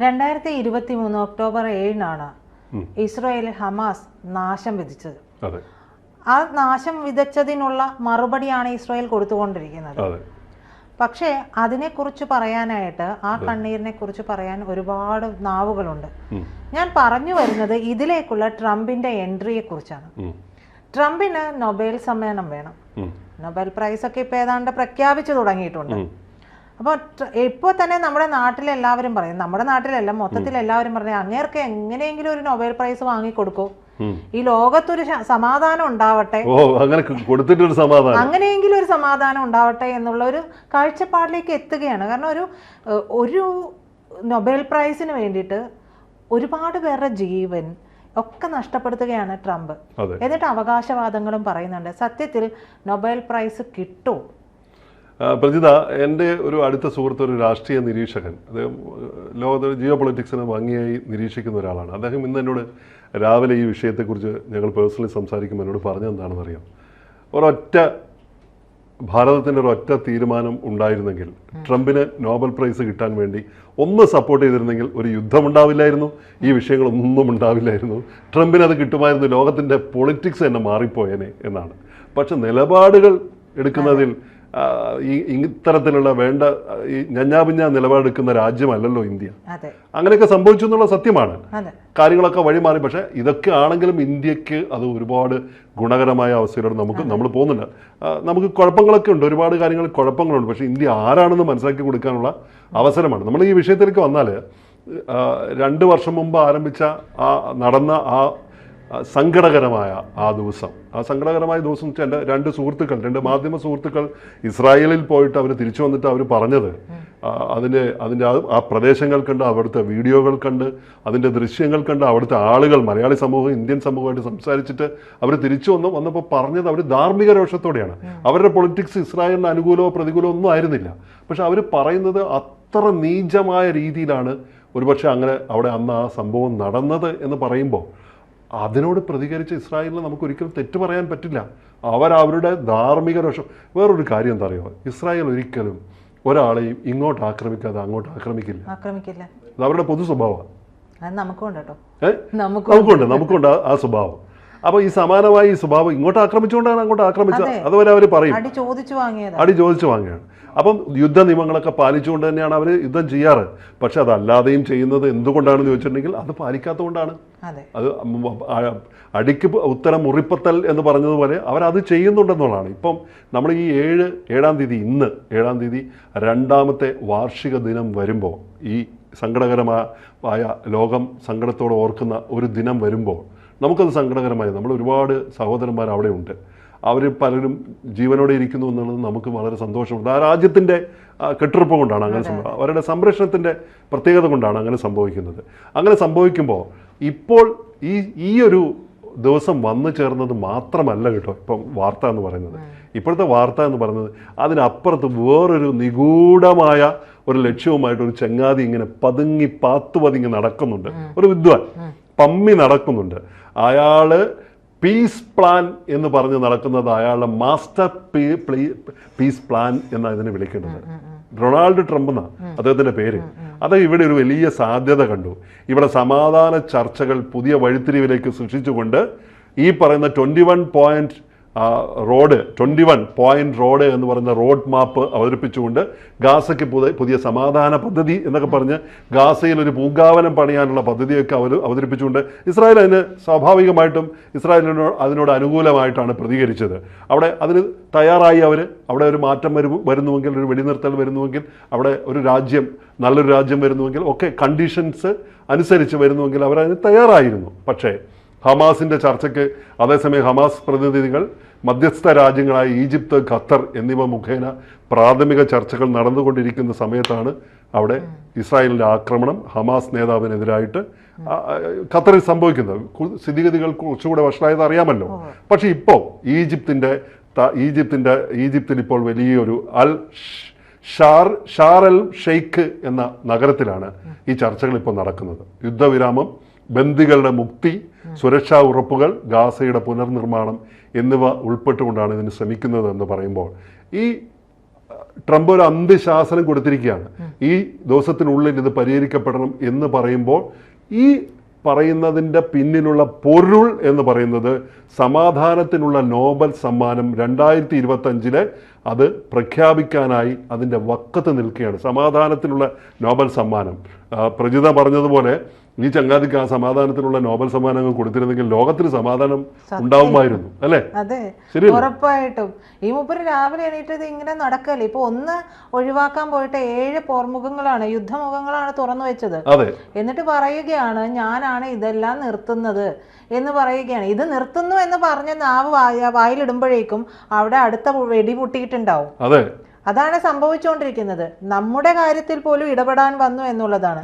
2023 October 7-നാണ് Israel Hamas നാശം വിധിച്ചത്. ആ നാശം വിതച്ചതിനുള്ള മറുപടിയാണ് ഇസ്രായേൽ കൊടുത്തുകൊണ്ടിരിക്കുന്നത്. പക്ഷേ അതിനെക്കുറിച്ച് പറയാനായിട്ട്, ആ കണ്ണീരിനെ കുറിച്ച് പറയാൻ ഒരുപാട് നാവുകളുണ്ട്. ഞാൻ പറഞ്ഞു വരുന്നത് ഇതിലേക്കുള്ള ട്രംപിന്റെ എൻട്രിയെ കുറിച്ചാണ്. ട്രംപിന് നൊബേൽ സമ്മാനം വേണം. നൊബേൽ പ്രൈസ് ഒക്കെ ഇപ്പൊ ഏതാണ്ട് പ്രഖ്യാപിച്ചു തുടങ്ങിയിട്ടുണ്ട്. അപ്പോൾ ഇപ്പോൾ തന്നെ നമ്മുടെ നാട്ടിലെല്ലാവരും പറയും, നമ്മുടെ നാട്ടിലല്ല മൊത്തത്തിൽ എല്ലാവരും പറഞ്ഞ അങ്ങേർക്ക് എങ്ങനെയെങ്കിലും ഒരു നൊബേൽ പ്രൈസ് വാങ്ങിക്കൊടുക്കൂ, ഈ ലോകത്തൊരു സമാധാനം ഉണ്ടാവട്ടെ, അങ്ങനെയെങ്കിലും ഒരു സമാധാനം ഉണ്ടാവട്ടെ എന്നുള്ള ഒരു കാഴ്ചപ്പാടിലേക്ക് എത്തുകയാണ്. കാരണം ഒരു നൊബേൽ പ്രൈസിന് വേണ്ടിയിട്ട് ഒരുപാട് പേരുടെ ജീവൻ ഒക്കെ നഷ്ടപ്പെടുത്തുകയാണ് ട്രംപ്. എന്നിട്ട് അവകാശവാദങ്ങളും പറയുന്നുണ്ട്. സത്യത്തിൽ നൊബേൽ പ്രൈസ് കിട്ടുമോ? പ്രജിത, എൻ്റെ ഒരു അടുത്ത സുഹൃത്ത്, ഒരു രാഷ്ട്രീയ നിരീക്ഷകൻ, അദ്ദേഹം ലോകത്തെ ജിയോ പൊളിറ്റിക്സിനെ ഭംഗിയായി നിരീക്ഷിക്കുന്ന ഒരാളാണ്. അദ്ദേഹം ഇന്ന് എന്നോട് രാവിലെ ഈ വിഷയത്തെക്കുറിച്ച് ഞങ്ങൾ പേഴ്സണലി സംസാരിക്കുമ്പോൾ എന്നോട് പറഞ്ഞതെന്താണെന്ന് അറിയാം. ഭാരതത്തിൻ്റെ ഒരൊറ്റ തീരുമാനം ഉണ്ടായിരുന്നെങ്കിൽ, ട്രംപിന് നോബൽ പ്രൈസ് കിട്ടാൻ വേണ്ടി ഒന്ന് സപ്പോർട്ട് ചെയ്തിരുന്നെങ്കിൽ ഒരു യുദ്ധമുണ്ടാവില്ലായിരുന്നു, ഈ വിഷയങ്ങളൊന്നും ഉണ്ടാവില്ലായിരുന്നു, ട്രംപിന് അത് കിട്ടുമായിരുന്നു, ലോകത്തിൻ്റെ പൊളിറ്റിക്സ് തന്നെ മാറിപ്പോയേനെ എന്നാണ്. പക്ഷെ നിലപാടുകൾ എടുക്കുന്നതിൽ ഇത്തരത്തിലുള്ള വേണ്ട ഈ ഞഞ്ഞാപിഞ്ഞ നിലപാടെടുക്കുന്ന രാജ്യമല്ലല്ലോ ഇന്ത്യ. അങ്ങനെയൊക്കെ സംഭവിച്ചു എന്നുള്ള സത്യമാണ്. കാര്യങ്ങളൊക്കെ വഴിമാറി. പക്ഷെ ഇതൊക്കെ ആണെങ്കിലും ഇന്ത്യക്ക് അത് ഒരുപാട് ഗുണകരമായ അവസ്ഥയിലൂടെ നമ്മൾ പോകുന്നുണ്ട്. നമുക്ക് കുഴപ്പങ്ങളൊക്കെ ഉണ്ട്, ഒരുപാട് കാര്യങ്ങൾ കുഴപ്പങ്ങളുണ്ട്. പക്ഷെ ഇന്ത്യ ആരാണെന്ന് മനസ്സിലാക്കി കൊടുക്കാനുള്ള അവസരമാണ്. നമ്മൾ ഈ വിഷയത്തിലേക്ക് വന്നാൽ 2 വർഷം മുമ്പ് ആരംഭിച്ച നടന്ന സങ്കടകരമായ സങ്കടകരമായ ദിവസം വെച്ചാൽ എൻ്റെ 2 മാധ്യമ സുഹൃത്തുക്കൾ ഇസ്രായേലിൽ പോയിട്ട് അവർ തിരിച്ചു വന്നിട്ട് അവർ പറഞ്ഞത്, അതിൻ്റെ ആ പ്രദേശങ്ങൾ കണ്ട്, അവിടുത്തെ വീഡിയോകൾ കണ്ട്, അതിൻ്റെ ദൃശ്യങ്ങൾ കണ്ട്, അവിടുത്തെ ആളുകൾ, മലയാളി സമൂഹം, ഇന്ത്യൻ സമൂഹമായിട്ട് സംസാരിച്ചിട്ട് അവർ തിരിച്ചു വന്നപ്പോൾ പറഞ്ഞത് അവർ ധാർമ്മിക രോഷത്തോടെയാണ്. അവരുടെ പൊളിറ്റിക്സ് ഇസ്രായേലിന് അനുകൂലമോ പ്രതികൂലമോ ഒന്നും ആയിരുന്നില്ല. പക്ഷെ അവർ പറയുന്നത് അത്ര നീചമായ രീതിയിലാണ് ഒരുപക്ഷെ അങ്ങനെ അവിടെ അന്ന് ആ സംഭവം നടന്നത് എന്ന് പറയുമ്പോൾ അതിനോട് പ്രതികരിച്ച ഇസ്രായേലിന് നമുക്കൊരിക്കലും തെറ്റ് പറയാൻ പറ്റില്ല. അവരുടെ ധാർമ്മിക രോഷം. വേറൊരു കാര്യം എന്താ അറിയുമോ, ഇസ്രായേൽ ഒരിക്കലും ഒരാളെയും ഇങ്ങോട്ട് ആക്രമിക്കാതെ അങ്ങോട്ട് ആക്രമിക്കില്ല. അത് അവരുടെ പൊതു സ്വഭാവമാണ്. നമുക്കുണ്ട് ആ സ്വഭാവം. അപ്പോൾ ഈ സമാനമായ ഈ സ്വഭാവം ഇങ്ങോട്ട് ആക്രമിച്ചുകൊണ്ടാണ് അങ്ങോട്ട് ആക്രമിച്ചത്. അതുവരെ അവർ പറയും അടി ചോദിച്ചു വാങ്ങിയാണ്. അപ്പം യുദ്ധ നിയമങ്ങളൊക്കെ പാലിച്ചുകൊണ്ട് തന്നെയാണ് അവർ യുദ്ധം ചെയ്യാറ്. പക്ഷെ അതല്ലാതെയും ചെയ്യുന്നത് എന്തുകൊണ്ടാണെന്ന് ചോദിച്ചിട്ടുണ്ടെങ്കിൽ അത് പാലിക്കാത്തതുകൊണ്ടാണ്. അത് അടിക്ക് ഉത്തരം മുറിപ്പത്തൽ എന്ന് പറഞ്ഞതുപോലെ അവരത് ചെയ്യുന്നുണ്ടെന്നുള്ളതാണ്. ഇപ്പം നമ്മൾ ഈ 7-ാം തീയതി, ഇന്ന് 7-ാം തീയതി 2ാമത്തെ വാർഷിക ദിനം വരുമ്പോൾ, ഈ സങ്കടകരമായ ലോകം സങ്കടത്തോടെ ഓർക്കുന്ന ഒരു ദിനം വരുമ്പോൾ നമുക്കത് സങ്കടകരമായി. നമ്മൾ ഒരുപാട് സഹോദരന്മാർ അവിടെ ഉണ്ട്, അവർ പലരും ജീവനോടെ ഇരിക്കുന്നു എന്നുള്ളത് നമുക്ക് വളരെ സന്തോഷമുണ്ട്. ആ രാജ്യത്തിൻ്റെ കെട്ടുറപ്പ് കൊണ്ടാണ് അങ്ങനെ സംഭവം, അവരുടെ സംരക്ഷണത്തിൻ്റെ പ്രത്യേകത കൊണ്ടാണ് അങ്ങനെ സംഭവിക്കുന്നത്. അങ്ങനെ സംഭവിക്കുമ്പോൾ ഇപ്പോൾ ഈ ഒരു ദിവസം വന്നു ചേർന്നത് മാത്രമല്ല കേട്ടോ ഇപ്പം വാർത്ത എന്ന് പറയുന്നത്. ഇപ്പോഴത്തെ വാർത്ത എന്ന് പറയുന്നത് അതിനപ്പുറത്ത് വേറൊരു നിഗൂഢമായ ഒരു ലക്ഷ്യവുമായിട്ട് ഒരു ചങ്ങാതി ഇങ്ങനെ പതുങ്ങി നടക്കുന്നുണ്ട്. ഒരു വിദ്വാൻ പമ്മി നടക്കുന്നുണ്ട്. അയാള് പീസ് പ്ലാൻ എന്ന് പറഞ്ഞ് നടക്കുന്നത് അയാളുടെ മാസ്റ്റർ പീസ് പ്ലാൻ എന്നാണ് ഇതിനെ വിളിക്കുന്നത്. ഡൊണാൾഡ് ട്രംപ് എന്നാണ് അദ്ദേഹത്തിൻ്റെ പേര്. അത് ഇവിടെ ഒരു വലിയ സാധ്യത കണ്ടു. ഇവിടെ സമാധാന ചർച്ചകൾ പുതിയ വഴിത്തിരിവിലേക്ക് സൃഷ്ടിച്ചുകൊണ്ട് ഈ പറയുന്ന 21 പോയിന്റ് റോഡ് എന്ന് പറയുന്ന റോഡ് മാപ്പ് അവതരിപ്പിച്ചുകൊണ്ട് ഗാസയ്ക്ക് പുതിയ സമാധാന പദ്ധതി എന്നൊക്കെ പറഞ്ഞ് ഗാസയിൽ ഒരു പൂങ്കാവനം പണിയാനുള്ള പദ്ധതിയൊക്കെ അവതരിപ്പിച്ചുകൊണ്ട് ഇസ്രായേൽ സ്വാഭാവികമായിട്ടും അതിനോട് അനുകൂലമായിട്ടാണ് പ്രതികരിച്ചത്. അതിന് തയ്യാറായി അവിടെ ഒരു മാറ്റം വരുന്നുവെങ്കിൽ, ഒരു വെടിനിർത്തൽ വരുന്നുവെങ്കിൽ, അവിടെ നല്ലൊരു രാജ്യം വരുന്നുവെങ്കിൽ, ഒക്കെ കണ്ടീഷൻസ് അനുസരിച്ച് വരുന്നുവെങ്കിൽ അവരതിന് തയ്യാറായിരുന്നു. പക്ഷേ ഹമാസിൻ്റെ ചർച്ചയ്ക്ക് അതേസമയം ഹമാസ് പ്രതിനിധികൾ മധ്യസ്ഥ രാജ്യങ്ങളായ ഈജിപ്ത്, ഖത്തർ എന്നിവ മുഖേന പ്രാഥമിക ചർച്ചകൾ നടന്നുകൊണ്ടിരിക്കുന്ന സമയത്താണ് അവിടെ ഇസ്രായേലിൻ്റെ ആക്രമണം ഹമാസ് നേതാവിനെതിരായിട്ട് ഖത്തറിൽ സംഭവിക്കുന്നത്. സ്ഥിതിഗതികൾ കുറച്ചുകൂടെ വഷളായത് അറിയാമല്ലോ. പക്ഷെ ഇപ്പോൾ ഈജിപ്തിൽ ഇപ്പോൾ വലിയൊരു ഷാർ അൽ ഷെയ്ഖ് എന്ന നഗരത്തിലാണ് ഈ ചർച്ചകൾ ഇപ്പോൾ നടക്കുന്നത്. യുദ്ധവിരാമം, ബന്ദികളുടെ മുക്തി, സുരക്ഷാ ഉറപ്പുകൾ, ഗാസയുടെ പുനർനിർമ്മാണം എന്നിവ ഉൾപ്പെട്ടുകൊണ്ടാണ് ഇതിന് ശ്രമിക്കുന്നത് എന്ന് പറയുമ്പോൾ ഈ ട്രംപ് ഒരു അന്ത്യശാസനം കൊടുത്തിരിക്കുകയാണ്. ഈ ദിവസത്തിനുള്ളിൽ ഇത് പരിഹരിക്കപ്പെടണം എന്ന് പറയുമ്പോൾ ഈ പറയുന്നതിൻ്റെ പിന്നിലുള്ള പൊരുൾ എന്ന് പറയുന്നത് സമാധാനത്തിനുള്ള നോബൽ സമ്മാനം 2025 അത് പ്രഖ്യാപിക്കാനായി അതിൻ്റെ വക്കത്ത് നിൽക്കുകയാണ്. സമാധാനത്തിനുള്ള നോബൽ സമ്മാനം. പ്രജിത പറഞ്ഞതുപോലെ ഈ ചങ്ങാതിക്ക് ആ സമാധാനത്തിനുള്ള നോബൽ സമ്മാനങ്ങൾ കൊടുത്തിരുന്നെങ്കിൽ ലോകത്തിന് സമാധാനം ഉണ്ടാവുമായിരുന്നു, അല്ലേ? അതെ, ഉറപ്പായിട്ടും. ഈ മൂപ്പര് രാവിലെ എണീറ്റത് ഇങ്ങനെ നടക്കല്ലേ. ഇപ്പൊ ഒന്ന് ഒഴിവാക്കാൻ പോയിട്ട് 7 പോർമുഖങ്ങളാണ്, യുദ്ധമുഖങ്ങളാണ് തുറന്നു വെച്ചത്. എന്നിട്ട് പറയുകയാണ് ഞാനാണ് ഇതെല്ലാം നിർത്തുന്നത് എന്ന് പറയുകയാണ്. ഇത് നിർത്തുന്നു എന്ന് പറഞ്ഞ് നാവ് വായിലിടുമ്പോഴേക്കും അവിടെ അടുത്ത വെടി പൊട്ടിയിട്ടുണ്ടാവും. അതാണ് സംഭവിച്ചുകൊണ്ടിരിക്കുന്നത്. നമ്മുടെ കാര്യത്തിൽ പോലും ഇടപെടാൻ വന്നു എന്നുള്ളതാണ്.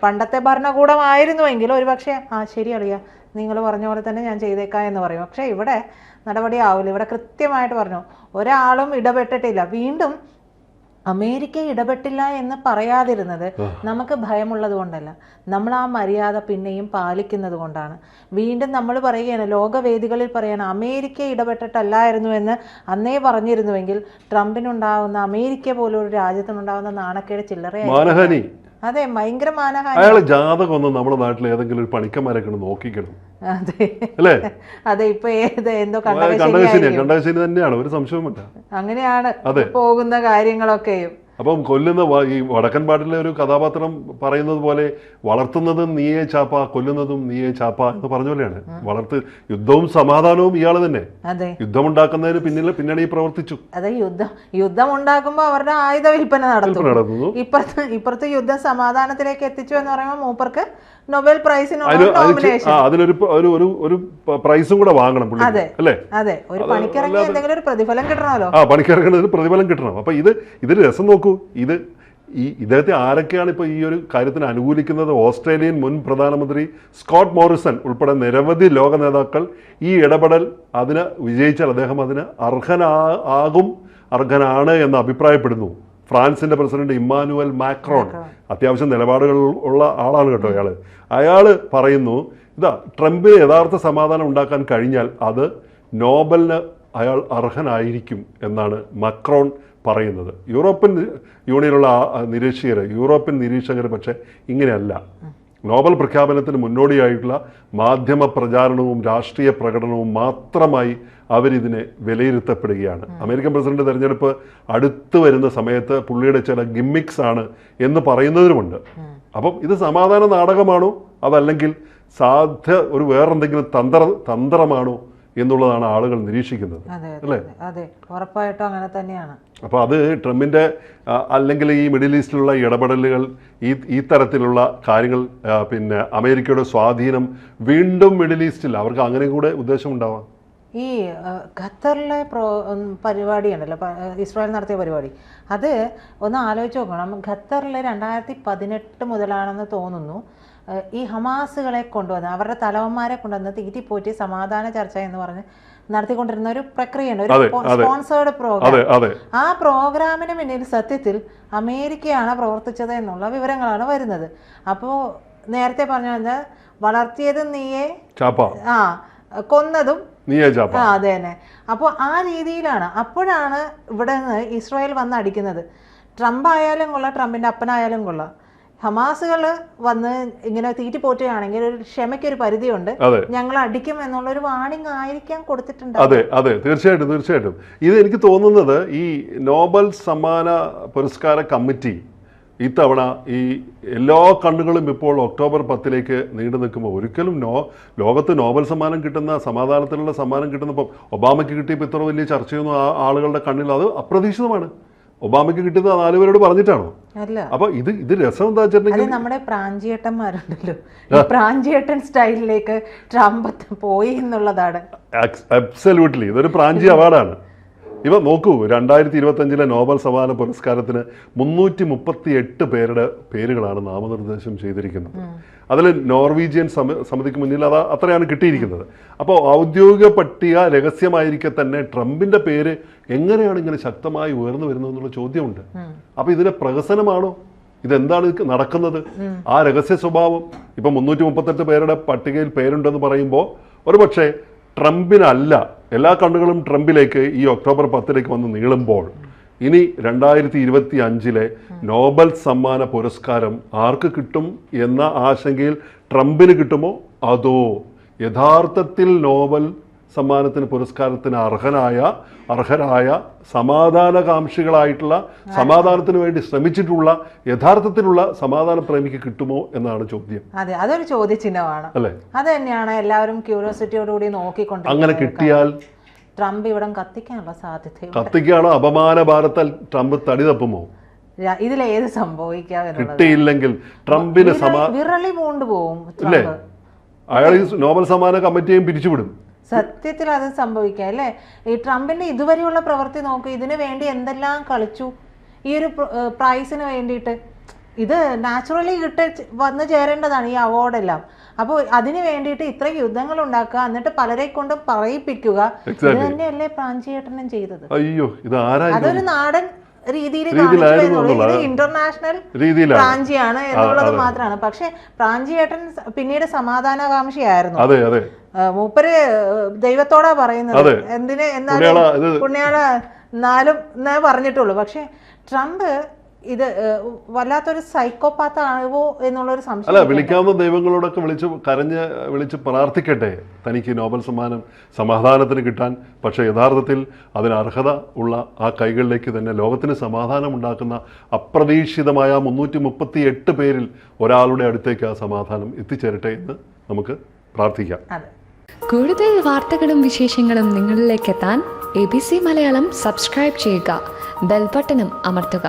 പണ്ടത്തെ ഭരണകൂടമായിരുന്നുവെങ്കിൽ ഒരുപക്ഷെ ശരി അറിയാം, നിങ്ങൾ പറഞ്ഞ പോലെ തന്നെ ഞാൻ ചെയ്തേക്കാം എന്ന് പറയും. പക്ഷെ ഇവിടെ നടപടിയാവില്ല. ഇവിടെ കൃത്യമായിട്ട് പറഞ്ഞു, ഒരാളും ഇടപെട്ടിട്ടില്ല. വീണ്ടും അമേരിക്ക ഇടപെട്ടില്ല എന്ന് പറയാതിരുന്നത് നമുക്ക് ഭയമുള്ളത് കൊണ്ടല്ല, നമ്മൾ ആ മര്യാദ പിന്നെയും പാലിക്കുന്നത് കൊണ്ടാണ്. വീണ്ടും നമ്മൾ പറയുകയാണ്, ലോകവേദികളിൽ പറയാണ് അമേരിക്ക ഇടപെട്ടിട്ടല്ലായിരുന്നു എന്ന് അന്നേ പറഞ്ഞിരുന്നുവെങ്കിൽ ട്രംപിനുണ്ടാവുന്ന, അമേരിക്ക പോലൊരു രാജ്യത്തിനുണ്ടാവുന്ന നാണക്കേട് ചില്ലറയായി. അതെ, ഭയങ്കര മാനഹാനി. അയാളെ ജാതകമൊന്നും നമ്മുടെ നാട്ടിൽ ഏതെങ്കിലും ഒരു പണിക്കന്മാരൊക്കെ നോക്കിക്കണം. അതെ, ഇപ്പൊ എന്തോ കണ്ടകശനി തന്നെയാണ്, ഒരു സംശയവുമില്ല. അങ്ങനെയാണ് പോകുന്ന കാര്യങ്ങളൊക്കെയും. അപ്പം കൊല്ലുന്ന ഈ വടക്കൻ പാട്ടിലെ ഒരു കഥാപാത്രം പറയുന്നത് പോലെ വളർത്തുന്നതും നീയേ ചാപ്പ, കൊല്ലുന്നതും നീയേ ചാപ്പ എന്ന് പറഞ്ഞ പോലെയാണ്. യുദ്ധവും സമാധാനവും ഇയാൾ തന്നെ. യുദ്ധമുണ്ടാക്കുന്നതിന് പിന്നണി പ്രവർത്തിച്ചു. അതെ, യുദ്ധം ഉണ്ടാക്കുമ്പോ അവരുടെ ആയുധ വിൽപ്പന നടത്തുന്നു. ഇപ്പുറത്ത് യുദ്ധം സമാധാനത്തിലേക്ക് എത്തിച്ചു എന്ന് പറയുമ്പോൾ മൂപ്പർക്ക് നൊബേൽ അതിനൊരു ഒരു പ്രൈസും കൂടെ വാങ്ങണം അല്ലേ? അതെ, ഒരു പണിക്കിറങ്ങി എന്തെങ്കിലും ഒരു പ്രതിഫലം കിട്ടണമല്ലോ. പണിക്കിറങ്ങുന്നതിന് പ്രതിഫലം കിട്ടണം. അപ്പൊ ഇതിൽ രസം നോക്കൂ. ഇദ്ദേഹത്തെ ആരൊക്കെയാണ് ഇപ്പോൾ ഈ ഒരു കാര്യത്തിന് അനുകൂലിക്കുന്നത്? ഓസ്ട്രേലിയൻ മുൻ പ്രധാനമന്ത്രി സ്കോട്ട് മോറിസൺ ഉൾപ്പെടെ നിരവധി ലോക നേതാക്കൾ ഈ ഇടപെടൽ അതിന് വിജയിച്ചാൽ അദ്ദേഹം അതിന് അർഹനാണ് എന്ന് അഭിപ്രായപ്പെടുന്നു. ഫ്രാൻസിന്റെ പ്രസിഡന്റ് ഇമ്മാനുവൽ മാക്രോൺ, അത്യാവശ്യം നിലപാടുകൾ ഉള്ള ആളാണ് കേട്ടോ അയാൾ പറയുന്നു, ട്രംപിന് യഥാർത്ഥ സമാധാനം ഉണ്ടാക്കാൻ കഴിഞ്ഞാൽ അത് നോബലിന് അയാൾ അർഹനായിരിക്കും എന്നാണ് മക്രോൺ പറയുന്നത്. യൂറോപ്യൻ യൂണിയനുള്ള യൂറോപ്യൻ നിരീക്ഷകർ പക്ഷേ ഇങ്ങനെയല്ല. നോബൽ പ്രഖ്യാപനത്തിന് മുന്നോടിയായിട്ടുള്ള മാധ്യമ പ്രചാരണവും രാഷ്ട്രീയ പ്രകടനവും മാത്രമായി അവരിതിനെ വിലയിരുത്തപ്പെടുകയാണ്. അമേരിക്കൻ പ്രസിഡന്റ് തെരഞ്ഞെടുപ്പ് അടുത്തു വരുന്ന സമയത്ത് പുള്ളിയുടെ ചില ഗിമ്മിക്സ് ആണ് എന്ന് പറയുന്നവരുമുണ്ട്. അപ്പം ഇത് സമാധാന നാടകമാണോ അതല്ലെങ്കിൽ ഒരു വേറെന്തെങ്കിലും തന്ത്രമാണോ എന്നുള്ളതാണ് ആളുകൾ നിരീക്ഷിക്കുന്നത്, അല്ലേ? അതെ, ഉറപ്പായിട്ടും അങ്ങനെ തന്നെയാണ്. അപ്പോൾ അത് ട്രംപിന്റെ അല്ലെങ്കിൽ ഈ മിഡിൽ ഈസ്റ്റിലുള്ള ഇടപെടലുകൾ, ഈ തരത്തിലുള്ള കാര്യങ്ങൾ, പിന്നെ അമേരിക്കയുടെ സ്വാധീനം വീണ്ടും മിഡിൽ ഈസ്റ്റിൽ അവർക്ക് അങ്ങനെ കൂടെ ഉദ്ദേശമുണ്ടാവാം. ഈ ഖത്തറിലെ പരിപാടി ഉണ്ടല്ലോ, ഇസ്രായേൽ നടത്തിയ പരിപാടി, അത് ഒന്ന് ആലോചിച്ച് നോക്കണം. ഖത്തറിൽ 2018 മുതലാണെന്ന് തോന്നുന്നു ഈ ഹമാസുകളെ കൊണ്ടുവന്ന്, അവരുടെ തലവന്മാരെ കൊണ്ടുവന്ന് തീറ്റിപ്പോറ്റി സമാധാന ചർച്ച എന്ന് പറഞ്ഞ് നടത്തിക്കൊണ്ടിരുന്ന ഒരു പ്രക്രിയയുണ്ട്, ഒരു സ്പോൺസേർഡ് പ്രോഗ്രാം. ആ പ്രോഗ്രാമിന് പിന്നിൽ സത്യത്തിൽ അമേരിക്കയാണ് പ്രവർത്തിച്ചത് എന്നുള്ള വിവരങ്ങളാണ് വരുന്നത്. അപ്പോൾ നേരത്തെ പറഞ്ഞ വളർത്തിയതും നീയേ, കൊന്നതും അതെ തന്നെ. അപ്പോൾ ആ രീതിയിലാണ്. അപ്പോഴാണ് ഇവിടെ നിന്ന് ഇസ്രായേൽ വന്ന് അടിക്കുന്നത്. ട്രംപ് ആയാലും കൊള്ളാം, ട്രംപിന്റെ അപ്പനായാലും കൊള്ളാം, ഹമാസുകൾ വന്ന് ഇങ്ങനെ തീറ്റിപ്പോറ്റുകയാണെങ്കിൽ ഒരു ക്ഷമയ്ക്കൊരു പരിധിയുണ്ട്, ഞങ്ങൾ അടിക്കും എന്നുള്ളൊരു വാണിംഗ് ആയിരിക്കാം കൊടുത്തിട്ടുണ്ട്. അതെ, തീർച്ചയായിട്ടും. ഇത് എനിക്ക് തോന്നുന്നത് ഈ നോബൽ സമ്മാന പുരസ്കാര കമ്മിറ്റി ഇത്തവണ ഈ എല്ലാ കണ്ണുകളും ഇപ്പോൾ ഒക്ടോബർ 10 നീണ്ടു നിൽക്കുമ്പോൾ ഒരിക്കലും ലോകത്ത് നോബൽ സമ്മാനം കിട്ടുന്ന, സമാധാനത്തിനുള്ള സമ്മാനം കിട്ടുന്നപ്പോൾ ഒബാമയ്ക്ക് കിട്ടിയപ്പോൾ ഇത്ര വലിയ ചർച്ചയൊന്നും ആളുകളുടെ കണ്ണിൽ അത് അപ്രതീക്ഷിതമാണ്. ഒബാമയ്ക്ക് കിട്ടുന്നത് 4 പേരോട് പറഞ്ഞിട്ടാണോ? അപ്പൊ ഇത് രസം എന്താ വെച്ചിട്ടുണ്ടെങ്കിൽ നമ്മുടെ പ്രാഞ്ചിയേട്ടന്മാരുണ്ടല്ലോ, ഈ പ്രാഞ്ചിയേട്ടൻ സ്റ്റൈലിലേക്ക് ട്രംപ് പോയി എന്നുള്ളതാണ്. അബ്സല്യൂട്ട്ലി ഇതൊരു പ്രാഞ്ചി അവാർഡാണ്. ഇവ നോക്കൂ, 2025 നോബൽ സമ്മാന പുരസ്കാരത്തിന് 338 പേരുടെ പേരുകളാണ് നാമനിർദ്ദേശം ചെയ്തിരിക്കുന്നത്. അതിൽ നോർവീജിയൻ സമിതിക്ക് മുന്നിൽ അത്രയാണ് കിട്ടിയിരിക്കുന്നത്. അപ്പോൾ ഔദ്യോഗിക പട്ടിക രഹസ്യമായിരിക്കെ തന്നെ ട്രംപിന്റെ പേര് എങ്ങനെയാണ് ഇങ്ങനെ ശക്തമായി ഉയർന്നു വരുന്നത് എന്നുള്ള ചോദ്യമുണ്ട്. അപ്പൊ ഇതിന്റെ പ്രഹസനമാണോ? ഇതെന്താണ് നടക്കുന്നത്? ആ രഹസ്യ സ്വഭാവം ഇപ്പൊ 338 പേരുടെ പട്ടികയിൽ പേരുണ്ടെന്ന് പറയുമ്പോൾ ഒരുപക്ഷെ ട്രംപിനല്ല, എല്ലാ കണ്ണുകളും ട്രംപിലേക്ക് ഈ ഒക്ടോബർ 10 വന്ന് നീളുമ്പോൾ ഇനി 2025 നോബൽ സമ്മാന പുരസ്കാരം ആർക്ക് കിട്ടും എന്ന ആശങ്കയിൽ ട്രംപിന് കിട്ടുമോ, അതോ യഥാർത്ഥത്തിൽ നോബൽ സമ്മാനത്തിന് പുരസ്കാരത്തിന് അർഹരായ സമാധാനകാംക്ഷികളായിട്ടുള്ള, സമാധാനത്തിന് വേണ്ടി ശ്രമിച്ചിട്ടുള്ള യഥാർത്ഥത്തിലുള്ള സമാധാന പ്രേമിക്ക് കിട്ടുമോ എന്നാണ് ചോദ്യം. അതെ, അതൊരു ചോദ്യചിഹ്നമാണ് അല്ലേ? അത് തന്നെയാണ് എല്ലാവരും ക്യൂരിയോസിറ്റിയോടുകൂടി നോക്കിക്കൊണ്ട്. അങ്ങനെ കിട്ടിയാൽ ട്രംപ് ഇവിടെ കത്തിക്കാനുള്ള സാധ്യത, കത്തിക്കാണോ അപമാന ഭാരത്താൽ ട്രംപ് തടി തപ്പുമോ, ഇതിലേത് സംഭവിക്കാം? കിട്ടിയില്ലെങ്കിൽ ട്രംപിന് വിറളി പൂണ്ടു പോവും അല്ലേ? അയാൾ ഈ നോബൽ സമ്മാന കമ്മിറ്റിയും പിരിച്ചുവിടും. സത്യത്തിൽ അത് സംഭവിക്കാം അല്ലേ? ഈ ട്രംപിന്റെ ഇതുവരെയുള്ള പ്രവൃത്തി നോക്കൂ, ഇതിനു വേണ്ടി എന്തെല്ലാം കളിച്ചു ഈ ഒരു പ്രൈസിന് വേണ്ടിയിട്ട്. ഇത് നാച്ചുറലി വന്നു ചേരേണ്ടതാണ് ഈ അവാർഡെല്ലാം. അപ്പോൾ അതിന് വേണ്ടിയിട്ട് ഇത്രയും യുദ്ധങ്ങൾ ഉണ്ടാക്കുക, എന്നിട്ട് പലരെ കൊണ്ടും പറയിപ്പിക്കുക. ഇത് തന്നെയല്ലേ പ്രാഞ്ചിയേട്ടനും ചെയ്തത്? അയ്യോ, ഇത് അതൊരു നാടൻ രീതിയിൽ ഇന്റർനാഷണൽ പ്രാഞ്ചിയാണ് എന്നുള്ളത് മാത്രമാണ്. പക്ഷെ പ്രാഞ്ചിയേട്ടൻ പിന്നീട് സമാധാനകാംക്ഷിയായിരുന്നു. മൂപ്പര് ദൈവത്തോടാ പറയുന്നത്, എന്തിന് എന്നാലും പുണ്യാള എന്നാലും എന്നേ പറഞ്ഞിട്ടുള്ളൂ. പക്ഷെ ട്രംപ് ഇത് വല്ലാത്തൊരു സൈക്കോപാത്ത് ആണോ എന്നുള്ളൊരു സംശയം. അല്ല, വിളിക്കാവുന്ന ദൈവങ്ങളോടൊക്കെ വിളിച്ച് പ്രാർത്ഥിക്കട്ടെ തനിക്ക് നോബൽ സമ്മാനം സമാധാനത്തിന് കിട്ടാൻ. പക്ഷെ യഥാർത്ഥത്തിൽ അതിന് അർഹത ഉള്ള ആ കൈകളിലേക്ക് തന്നെ ലോകത്തിന് സമാധാനം ഉണ്ടാക്കുന്ന അപ്രതീക്ഷിതമായ 338 പേരിൽ ഒരാളുടെ അടുത്തേക്ക് ആ സമാധാനം എത്തിച്ചേരട്ടെ എന്ന് നമുക്ക് പ്രാർത്ഥിക്കാം. കൂടുതൽ വാർത്തകളും വിശേഷങ്ങളും നിങ്ങളിലേക്ക് എത്താൻ ABC മലയാളം സബ്സ്ക്രൈബ് ചെയ്യുക, ബെൽ ബട്ടണും അമർത്തുക.